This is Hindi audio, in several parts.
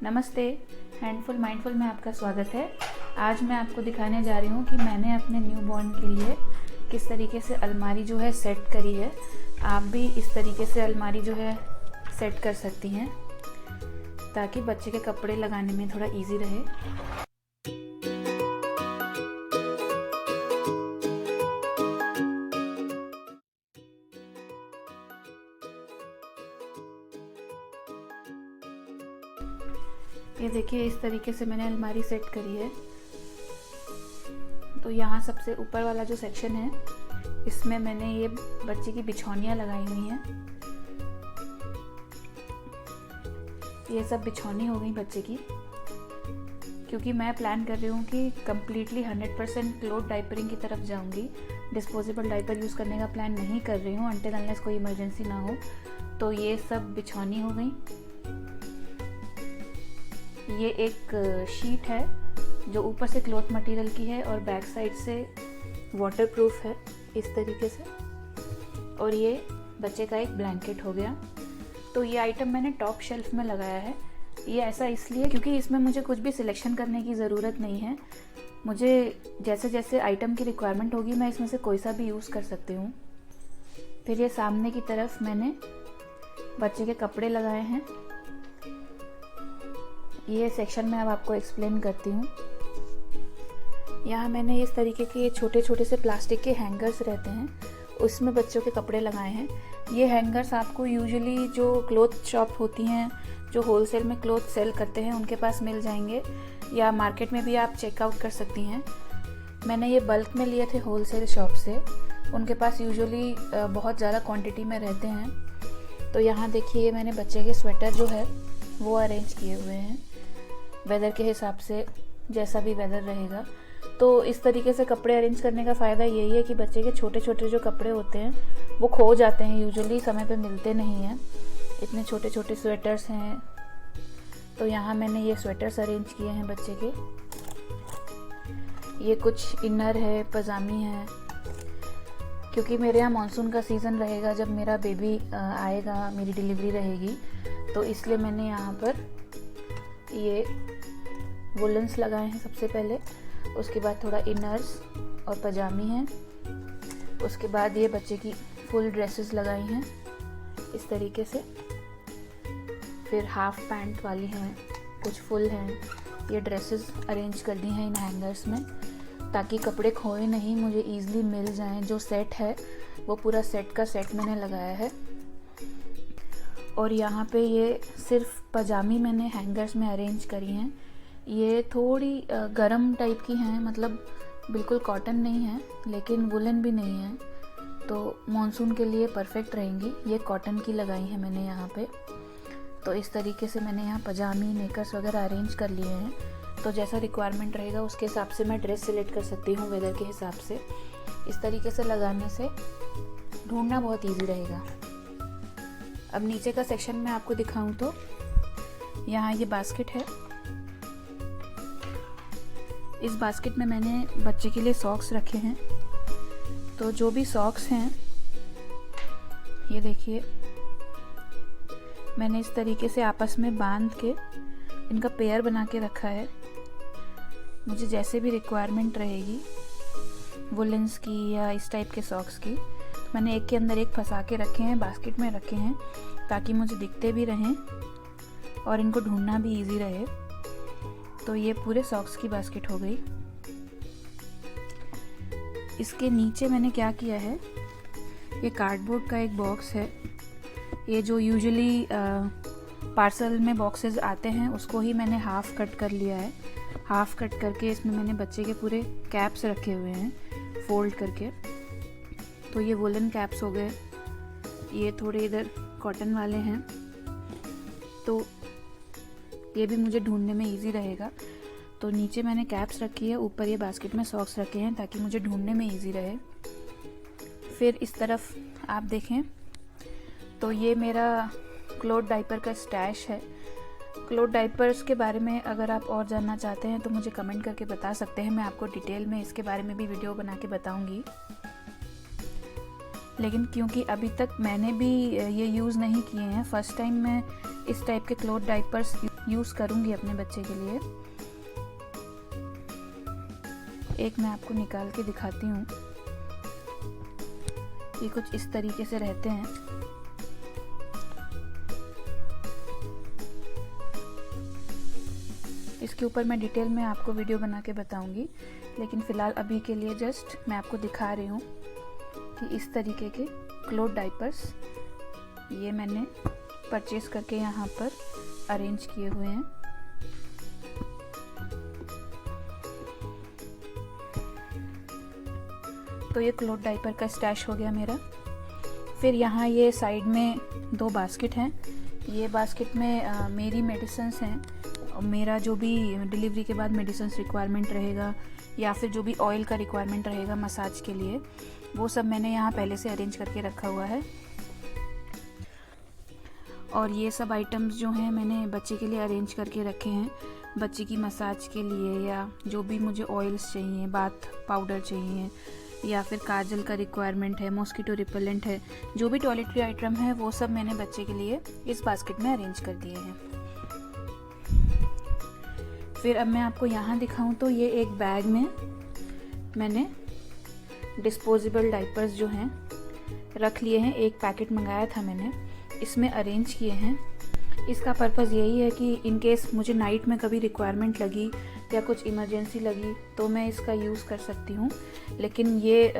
नमस्ते, हैंडफुल माइंडफुल में आपका स्वागत है। आज मैं आपको दिखाने जा रही हूँ कि मैंने अपने न्यूबॉर्न के लिए किस तरीके से अलमारी जो है सेट करी है। आप भी इस तरीके से अलमारी जो है सेट कर सकती हैं ताकि बच्चे के कपड़े लगाने में थोड़ा इजी रहे। ये देखिए, इस तरीके से मैंने अलमारी सेट करी है। तो यहाँ सबसे ऊपर वाला जो सेक्शन है, इसमें मैंने ये बच्चे की बिछौनियाँ लगाई हुई हैं। ये सब बिछौनी हो गई बच्चे की, क्योंकि मैं प्लान कर रही हूँ कि कम्प्लीटली 100% क्लोथ डाइपरिंग की तरफ जाऊँगी। डिस्पोजेबल डाइपर यूज़ करने का प्लान नहीं कर रही हूँ अनटिल अनलेस कोई इमरजेंसी ना हो। तो ये सब बिछौनी हो गई। ये एक शीट है जो ऊपर से क्लॉथ मटेरियल की है और बैक साइड से वाटरप्रूफ है इस तरीके से। और ये बच्चे का एक ब्लैंकेट हो गया। तो ये आइटम मैंने टॉप शेल्फ में लगाया है। ये ऐसा इसलिए क्योंकि इसमें मुझे कुछ भी सिलेक्शन करने की ज़रूरत नहीं है। मुझे जैसे जैसे आइटम की रिक्वायरमेंट होगी मैं इसमें से कोई सा भी यूज़ कर सकती हूँ। फिर ये सामने की तरफ मैंने बच्चे के कपड़े लगाए हैं। ये सेक्शन मैं अब आपको एक्सप्लेन करती हूँ। यहाँ मैंने इस तरीके के छोटे छोटे से प्लास्टिक के हैंगर्स रहते हैं, उसमें बच्चों के कपड़े लगाए हैं। ये हैंगर्स आपको यूजुअली जो क्लॉथ शॉप होती हैं, जो होलसेल में क्लॉथ सेल करते हैं, उनके पास मिल जाएंगे, या मार्केट में भी आप चेकआउट कर सकती हैं। मैंने ये बल्क में लिए थे होलसेल शॉप से। उनके पास यूजुअली बहुत ज़्यादा क्वांटिटी में रहते हैं। तो यहाँ देखिए, मैंने बच्चे के स्वेटर जो है वो अरेंज किए हुए हैं वेदर के हिसाब से, जैसा भी वेदर रहेगा। तो इस तरीके से कपड़े अरेंज करने का फ़ायदा यही है कि बच्चे के छोटे छोटे जो कपड़े होते हैं वो खो जाते हैं, यूजुअली समय पे मिलते नहीं हैं। इतने छोटे छोटे स्वेटर्स हैं। तो यहाँ मैंने ये स्वेटर्स अरेंज किए हैं बच्चे के। ये कुछ इनर है, पजामी है, क्योंकि मेरे यहाँ मानसून का सीज़न रहेगा जब मेरा बेबी आएगा, मेरी डिलीवरी रहेगी। तो इसलिए मैंने यहाँ पर ये वुलन्स लगाए हैं सबसे पहले। उसके बाद थोड़ा इनर्स और पजामी हैं। उसके बाद ये बच्चे की फुल ड्रेसेस लगाई हैं इस तरीके से। फिर हाफ पैंट वाली हैं, कुछ फुल हैं। ये ड्रेसेस अरेंज कर दी हैं इन हैंगर्स में ताकि कपड़े खोए नहीं, मुझे ईज़िली मिल जाएं। जो सेट है वो पूरा सेट का सेट मैंने लगाया है। और यहाँ पे ये सिर्फ पजामी मैंने हैंगर्स में अरेंज करी हैं। ये थोड़ी गरम टाइप की हैं, मतलब बिल्कुल कॉटन नहीं है लेकिन वुलन भी नहीं है, तो मॉनसून के लिए परफेक्ट रहेंगी। ये कॉटन की लगाई हैं मैंने यहाँ पे। तो इस तरीके से मैंने यहाँ पजामी, नेकर्स वगैरह अरेंज कर लिए हैं। तो जैसा रिक्वायरमेंट रहेगा उसके हिसाब से मैं ड्रेस सिलेक्ट कर सकती हूँ वेदर के हिसाब से। इस तरीके से लगाने से ढूंढना बहुत ईजी रहेगा। अब नीचे का सेक्शन में आपको दिखाऊं तो यहाँ ये बास्केट है। इस बास्केट में मैंने बच्चे के लिए सॉक्स रखे हैं। तो जो भी सॉक्स हैं, ये देखिए, मैंने इस तरीके से आपस में बांध के इनका पेयर बना के रखा है। मुझे जैसे भी रिक्वायरमेंट रहेगी वुलन्स की या इस टाइप के सॉक्स की, तो मैंने एक के अंदर एक फंसा के रखे हैं, बास्केट में रखे हैं, ताकि मुझे दिखते भी रहें और इनको ढूंढना भी इजी रहे। तो ये पूरे सॉक्स की बास्केट हो गई। इसके नीचे मैंने क्या किया है, ये कार्डबोर्ड का एक बॉक्स है। ये जो यूजुअली पार्सल में बॉक्सेस आते हैं उसको ही मैंने हाफ़ कट कर लिया है। हाफ़ कट करके इसमें मैंने बच्चे के पूरे कैप्स रखे हुए हैं फोल्ड करके। तो ये वुलन कैप्स हो गए, ये थोड़े इधर कॉटन वाले हैं, तो ये भी मुझे ढूंढने में इजी रहेगा। तो नीचे मैंने कैप्स रखी है, ऊपर ये बास्केट में सॉक्स रखे हैं ताकि मुझे ढूंढने में इजी रहे। फिर इस तरफ आप देखें तो ये मेरा क्लॉथ डाइपर का स्टैश है। क्लॉथ डाइपर्स के बारे में अगर आप और जानना चाहते हैं तो मुझे कमेंट करके बता सकते हैं। मैं आपको डिटेल में इसके बारे में भी वीडियो बना के बताऊंगी। लेकिन क्योंकि अभी तक मैंने भी ये यूज़ नहीं किए हैं, फर्स्ट टाइम मैं इस टाइप के क्लॉथ डाइपर्स यूज़ करूँगी अपने बच्चे के लिए। एक मैं आपको निकाल के दिखाती हूँ। ये कुछ इस तरीके से रहते हैं। इसके ऊपर मैं डिटेल में आपको वीडियो बना के बताऊंगी, लेकिन फ़िलहाल अभी के लिए जस्ट मैं आपको दिखा रही हूँ कि इस तरीके के क्लोथ डाइपर्स ये मैंने परचेज़ करके यहाँ पर अरेंज किए हुए हैं। तो ये क्लोथ डाइपर का स्टैश हो गया मेरा। फिर यहाँ ये साइड में 2 बास्केट हैं। ये बास्केट में मेरी मेडिसिन्स हैं। मेरा जो भी डिलीवरी के बाद मेडिसिन्स रिक्वायरमेंट रहेगा या फिर जो भी ऑयल का रिक्वायरमेंट रहेगा मसाज के लिए, वो सब मैंने यहाँ पहले से अरेंज करके रखा हुआ है। और ये सब आइटम्स जो हैं मैंने बच्चे के लिए अरेंज करके रखे हैं, बच्चे की मसाज के लिए, या जो भी मुझे ऑयल्स चाहिए, बाथ पाउडर चाहिए, या फिर काजल का रिक्वायरमेंट है, मॉस्किटो रिपेलेंट है, जो भी टॉयलेटरी आइटम है वो सब मैंने बच्चे के लिए इस बास्केट में अरेंज कर दिए हैं। फिर अब मैं आपको यहाँ दिखाऊं तो ये एक बैग में मैंने डिस्पोजेबल डाइपर्स जो हैं रख लिए हैं। एक पैकेट मंगाया था मैंने, इसमें अरेंज किए हैं। इसका पर्पज़ यही है कि इन केस मुझे नाइट में कभी रिक्वायरमेंट लगी या कुछ इमरजेंसी लगी तो मैं इसका यूज़ कर सकती हूँ। लेकिन ये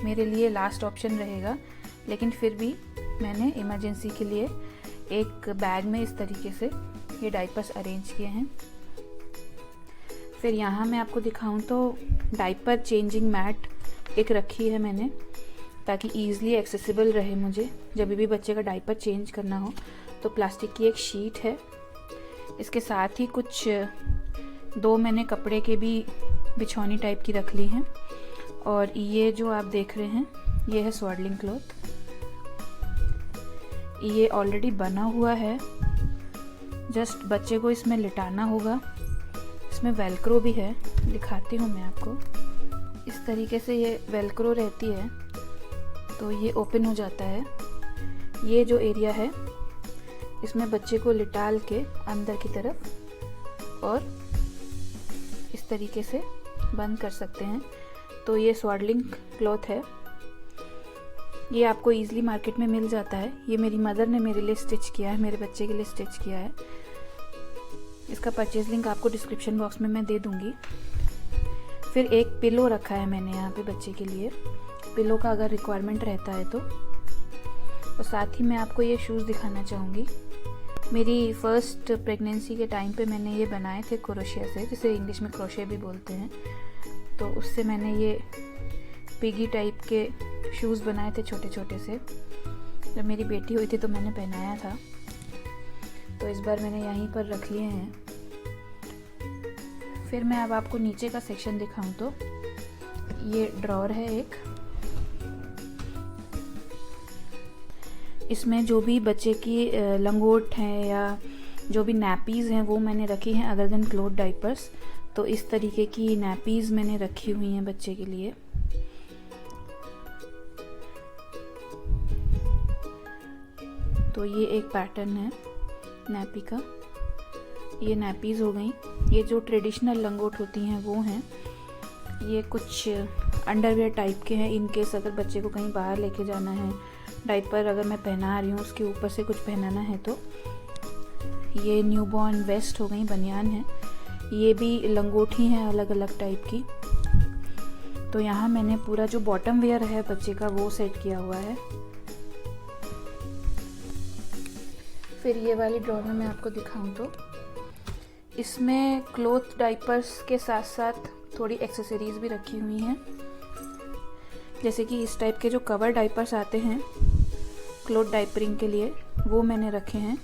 मेरे लिए लास्ट ऑप्शन रहेगा, लेकिन फिर भी मैंने इमरजेंसी के लिए एक बैग में इस तरीके से ये डाइपर्स अरेंज किए हैं। फिर यहाँ मैं आपको दिखाऊं तो डाइपर चेंजिंग मैट एक रखी है मैंने, ताकि ईज़िली एक्सेसिबल रहे मुझे जब भी बच्चे का डाइपर चेंज करना हो। तो प्लास्टिक की एक शीट है। इसके साथ ही कुछ 2 मैंने कपड़े के भी बिछौनी टाइप की रख ली हैं। और ये जो आप देख रहे हैं ये है स्वाडलिंग क्लॉथ। ये ऑलरेडी बना हुआ है, जस्ट बच्चे को इसमें लिटाना होगा। इसमें वेलक्रो भी है, दिखाती हूँ मैं आपको। इस तरीके से ये वेलक्रो रहती है, तो ये ओपन हो जाता है। ये जो एरिया है इसमें बच्चे को लिटाल के अंदर की तरफ और इस तरीके से बंद कर सकते हैं। तो ये स्वाडलिंग क्लॉथ है, ये आपको ईज़िली मार्केट में मिल जाता है। ये मेरी मदर ने मेरे लिए स्टिच किया है, मेरे बच्चे के लिए स्टिच किया है। इसका परचेज लिंक आपको डिस्क्रिप्शन बॉक्स में मैं दे दूँगी। फिर एक पिलो रखा है मैंने यहाँ पे बच्चे के लिए, पिलो का अगर रिक्वायरमेंट रहता है तो। और साथ ही मैं आपको ये शूज़ दिखाना चाहूँगी। मेरी फर्स्ट प्रेगनेंसी के टाइम पे मैंने ये बनाए थे क्रोशिया से, जिसे इंग्लिश में क्रोशिया भी बोलते हैं। तो उससे मैंने ये पिगी टाइप के शूज़ बनाए थे छोटे छोटे से। जब मेरी बेटी हुई थी तो मैंने पहनाया था, तो इस बार मैंने यहीं पर रख लिए हैं। फिर मैं अब आपको नीचे का सेक्शन दिखाऊं तो ये ड्रॉअर है एक। इसमें जो भी बच्चे की लंगोट हैं या जो भी नैपीज़ हैं वो मैंने रखी हैं, अदर देन क्लोथ डाइपर्स। तो इस तरीके की नैपीज़ मैंने रखी हुई हैं बच्चे के लिए। तो ये एक पैटर्न है नैपी का। ये नैपीज़ हो गई। ये जो ट्रेडिशनल लंगोट होती हैं वो हैं। ये कुछ अंडरवेयर टाइप के हैं, इन केस अगर बच्चे को कहीं बाहर लेके जाना है, डाइपर अगर मैं पहना रही हूँ उसके ऊपर से कुछ पहनाना है तो। ये न्यूबॉर्न वेस्ट हो गई, बनियान है। ये भी लंगोटी हैं अलग अलग टाइप की। तो यहाँ मैंने पूरा जो बॉटम वेयर है बच्चे का वो सेट किया हुआ है। फिर ये वाली ड्रॉअर में मैं आपको दिखाऊं तो इसमें क्लोथ डाइपर्स के साथ साथ थोड़ी एक्सेसरीज़ भी रखी हुई हैं। जैसे कि इस टाइप के जो कवर डाइपर्स आते हैं क्लोथ डाइपरिंग के लिए, वो मैंने रखे हैं।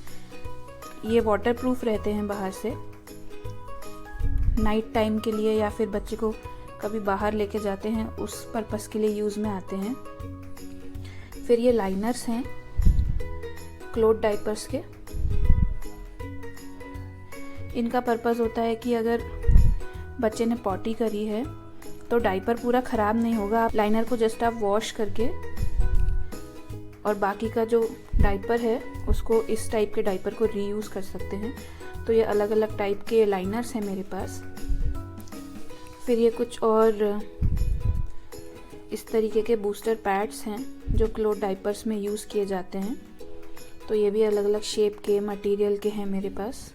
ये वाटरप्रूफ रहते हैं बाहर से, नाइट टाइम के लिए या फिर बच्चे को कभी बाहर लेके जाते हैं उस पर्पस के लिए यूज़ में आते हैं। फिर ये लाइनर्स हैं क्लोथ डाइपर्स के। इनका पर्पस होता है कि अगर बच्चे ने पॉटी करी है तो डाइपर पूरा ख़राब नहीं होगा। आप लाइनर को जस्ट आप वॉश करके और बाकी का जो डाइपर है उसको इस टाइप के डाइपर को रीयूज़ कर सकते हैं। तो ये अलग अलग टाइप के लाइनर्स हैं मेरे पास। फिर ये कुछ और इस तरीके के बूस्टर पैड्स हैं जो क्लोथ डाइपर्स में यूज़ किए जाते हैं। तो ये भी अलग अलग शेप के मटेरियल के हैं मेरे पास।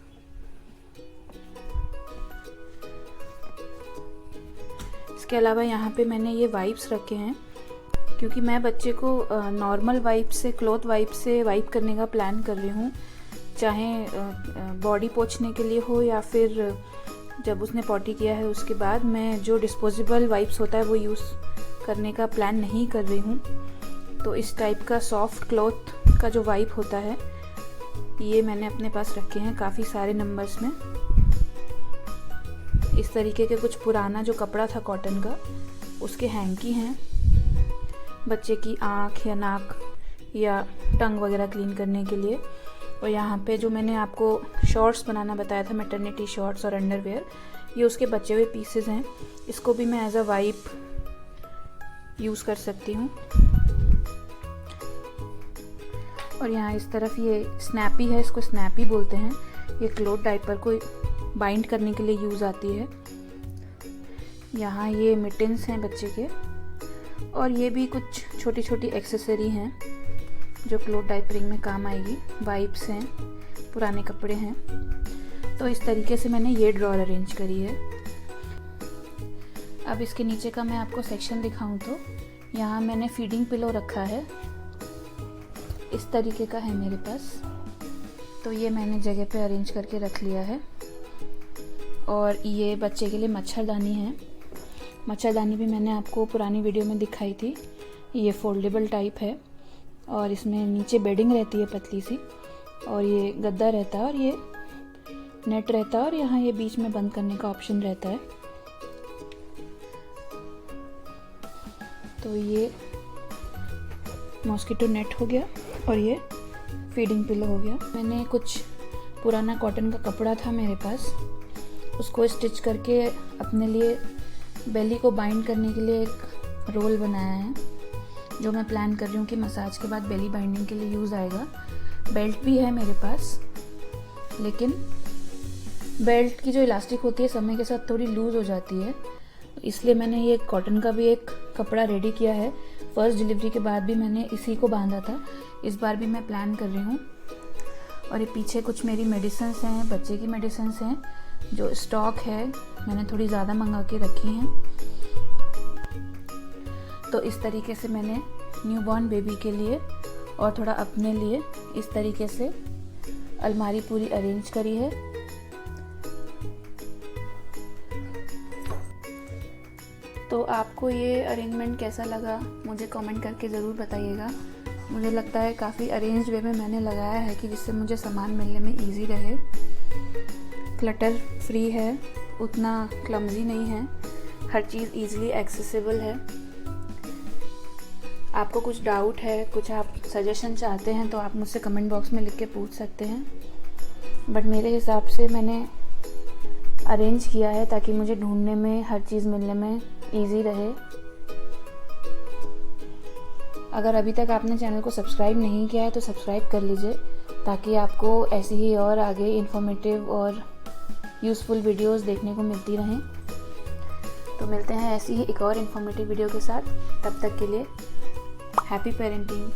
इसके अलावा यहाँ पे मैंने ये वाइप्स रखे हैं, क्योंकि मैं बच्चे को नॉर्मल वाइप से, क्लॉथ वाइप से वाइप करने का प्लान कर रही हूँ, चाहे बॉडी पोंछने के लिए हो या फिर जब उसने पॉटी किया है उसके बाद। मैं जो डिस्पोजेबल वाइप्स होता है वो यूज़ करने का प्लान नहीं कर रही हूँ। तो इस टाइप का सॉफ्ट क्लॉथ का जो वाइप होता है ये मैंने अपने पास रखे हैं काफ़ी सारे नंबर्स में। इस तरीके के कुछ पुराना जो कपड़ा था कॉटन का, उसके हैंकी हैं बच्चे की आँख या नाक या टंग वगैरह क्लीन करने के लिए। और यहाँ पे जो मैंने आपको शॉर्ट्स बनाना बताया था, मैटरनिटी शॉर्ट्स और अंडरवेयर, ये उसके बचे हुए पीसेस हैं। इसको भी मैं एज अ वाइप यूज़ कर सकती हूँ। और यहाँ इस तरफ ये स्नैपी है, इसको स्नैपी बोलते हैं। ये क्लॉथ डाइपर को बाइंड करने के लिए यूज़ आती है। यहाँ ये मिटन्स हैं बच्चे के, और ये भी कुछ छोटी छोटी एक्सेसरी हैं जो क्लॉथ डाइपरिंग में काम आएगी। वाइप्स हैं, पुराने कपड़े हैं। तो इस तरीके से मैंने ये ड्रॉअर अरेंज करी है। अब इसके नीचे का मैं आपको सेक्शन दिखाऊं तो यहाँ मैंने फीडिंग पिलो रखा है, इस तरीके का है मेरे पास। तो ये मैंने जगह पे अरेंज करके रख लिया है। और ये बच्चे के लिए मच्छरदानी है। मच्छरदानी भी मैंने आपको पुरानी वीडियो में दिखाई थी। ये फोल्डेबल टाइप है और इसमें नीचे बेडिंग रहती है पतली सी, और ये गद्दा रहता है और ये नेट रहता है, और यहाँ ये बीच में बंद करने का ऑप्शन रहता है। तो ये मॉस्किटो नेट हो गया और ये फीडिंग पिलो हो गया। मैंने कुछ पुराना कॉटन का कपड़ा था मेरे पास, उसको स्टिच करके अपने लिए बेली को बाइंड करने के लिए एक रोल बनाया है, जो मैं प्लान कर रही हूँ कि मसाज के बाद बेली बाइंडिंग के लिए यूज़ आएगा। बेल्ट भी है मेरे पास, लेकिन बेल्ट की जो इलास्टिक होती है समय के साथ थोड़ी लूज़ हो जाती है, इसलिए मैंने ये कॉटन का भी एक कपड़ा रेडी किया है। फर्स्ट डिलीवरी के बाद भी मैंने इसी को बांधा था, इस बार भी मैं प्लान कर रही हूँ। और ये पीछे कुछ मेरी मेडिसिन्स हैं, बच्चे की मेडिसिन्स हैं, जो स्टॉक है मैंने थोड़ी ज़्यादा मंगा के रखी हैं। तो इस तरीके से मैंने न्यूबॉर्न बेबी के लिए और थोड़ा अपने लिए इस तरीके से अलमारी पूरी अरेंज करी है। तो आपको ये अरेंजमेंट कैसा लगा मुझे कमेंट करके ज़रूर बताइएगा। मुझे लगता है काफ़ी अरेंज वे में मैंने लगाया है कि जिससे मुझे सामान मिलने में इजी रहे। क्लटर फ्री है, उतना क्लमजी नहीं है, हर चीज़ ईज़िली एक्सेसिबल है। आपको कुछ डाउट है, कुछ आप सजेशन चाहते हैं तो आप मुझसे कमेंट बॉक्स में लिख के पूछ सकते हैं। बट मेरे हिसाब से मैंने अरेंज किया है ताकि मुझे ढूंढने में, हर चीज़ मिलने में इजी रहे। अगर अभी तक आपने चैनल को सब्सक्राइब नहीं किया है तो सब्सक्राइब कर लीजिए, ताकि आपको ऐसी ही और आगे इन्फॉर्मेटिव और यूज़फुल वीडियोस देखने को मिलती रहें। तो मिलते हैं ऐसी ही एक और इन्फॉर्मेटिव वीडियो के साथ। तब तक के लिए हैप्पी पेरेंटिंग।